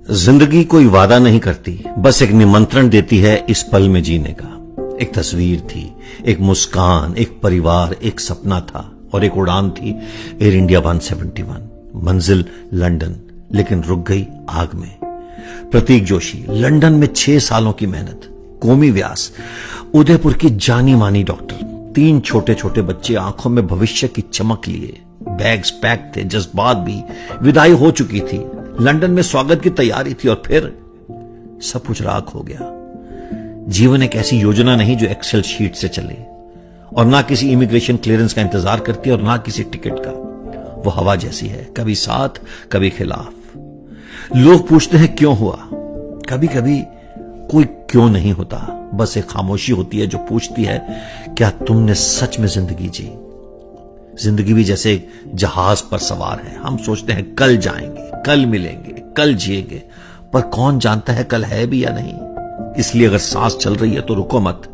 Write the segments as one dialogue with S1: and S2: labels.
S1: जिंदगी कोई वादा नहीं करती, बस एक निमंत्रण देती है इस पल में जीने का। एक तस्वीर थी, एक मुस्कान, एक परिवार, एक सपना था और एक उड़ान थी एयर इंडिया 171। मंजिल लंदन, लेकिन रुक गई आग में। प्रतीक जोशी, लंदन में 6 सालों की मेहनत। कोमी व्यास, उदयपुर की जानी मानी डॉक्टर। 3 छोटे छोटे बच्चे, आंखों में भविष्य की चमक लिए। बैग्स पैक थे, जज्बात भी। विदाई हो चुकी थी, लंदन में स्वागत की तैयारी थी और फिर सब कुछ राख हो गया। जीवन एक ऐसी योजना नहीं जो एक्सेल शीट से चले, और ना किसी इमिग्रेशन क्लियरेंस का इंतजार करती है और ना किसी टिकट का। वो हवा जैसी है, कभी साथ कभी खिलाफ। लोग पूछते हैं क्यों हुआ, कभी कभी कोई क्यों नहीं होता, बस एक खामोशी होती है जो पूछती है क्या तुमने सच में जिंदगी जी। जिंदगी भी जैसे एक जहाज पर सवार है। हम सोचते हैं कल जाएंगे, कल मिलेंगे, कल जिएंगे, पर कौन जानता है कल है भी या नहीं। इसलिए अगर सांस चल रही है तो रुको मत।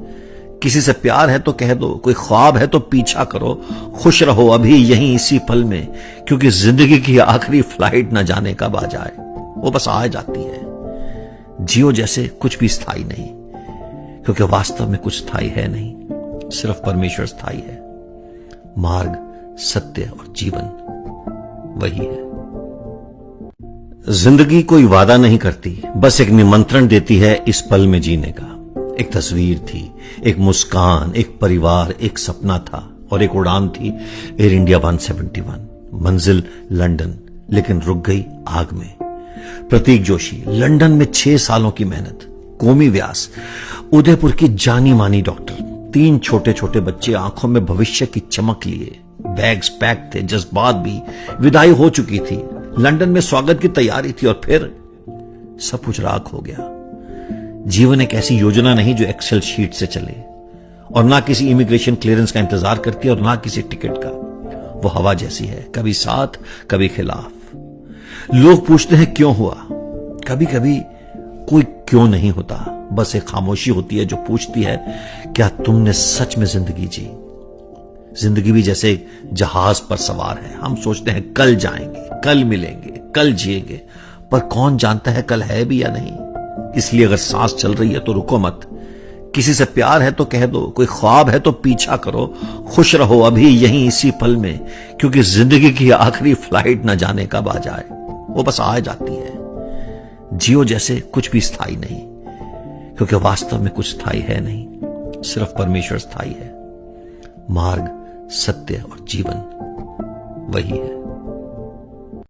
S1: किसी से प्यार है तो कह दो, कोई ख्वाब है तो पीछा करो। खुश रहो अभी यहीं इसी पल में, क्योंकि जिंदगी की आखिरी फ्लाइट न जाने कब आ जाए, वो बस आ जाती है। जियो जैसे कुछ भी स्थायी नहीं, क्योंकि वास्तव में कुछ स्थायी है नहीं, सिर्फ परमेश्वर स्थायी है। मार्ग, सत्य और जीवन वही है। जिंदगी कोई वादा नहीं करती, बस एक निमंत्रण देती है इस पल में जीने का। एक तस्वीर थी, एक मुस्कान, एक परिवार, एक सपना था और एक उड़ान थी एयर इंडिया 171। मंजिल लंदन, लेकिन रुक गई आग में। प्रतीक जोशी, लंदन में 6 सालों की मेहनत। कोमी व्यास, उदयपुर की जानी मानी डॉक्टर। 3 छोटे छोटे बच्चे, आंखों में भविष्य की चमक लिए। बैग्स पैक थे, जज्बात भी। विदाई हो चुकी थी, लंदन में स्वागत की तैयारी थी और फिर सब कुछ राख हो गया। जीवन एक ऐसी योजना नहीं जो एक्सेल शीट से चले, और ना किसी इमिग्रेशन क्लियरेंस का इंतजार करती है और ना किसी टिकट का। वो हवा जैसी है, कभी साथ कभी खिलाफ। लोग पूछते हैं क्यों हुआ, कभी कभी कोई क्यों नहीं होता, बस एक खामोशी होती है जो पूछती है क्या तुमने सच में जिंदगी जी। जिंदगी भी जैसे एक जहाज पर सवार है। हम सोचते हैं कल जाएंगे, कल मिलेंगे, कल जिएंगे, पर कौन जानता है कल है भी या नहीं। इसलिए अगर सांस चल रही है तो रुको मत। किसी से प्यार है तो कह दो, कोई ख्वाब है तो पीछा करो। खुश रहो अभी यहीं इसी पल में, क्योंकि जिंदगी की आखिरी फ्लाइट न जाने कब आ जाए, वो बस आ जाती है। जियो जैसे कुछ भी स्थायी नहीं, क्योंकि वास्तव में कुछ स्थायी है नहीं, सिर्फ परमेश्वर स्थायी है। मार्ग, सत्य और जीवन वही है।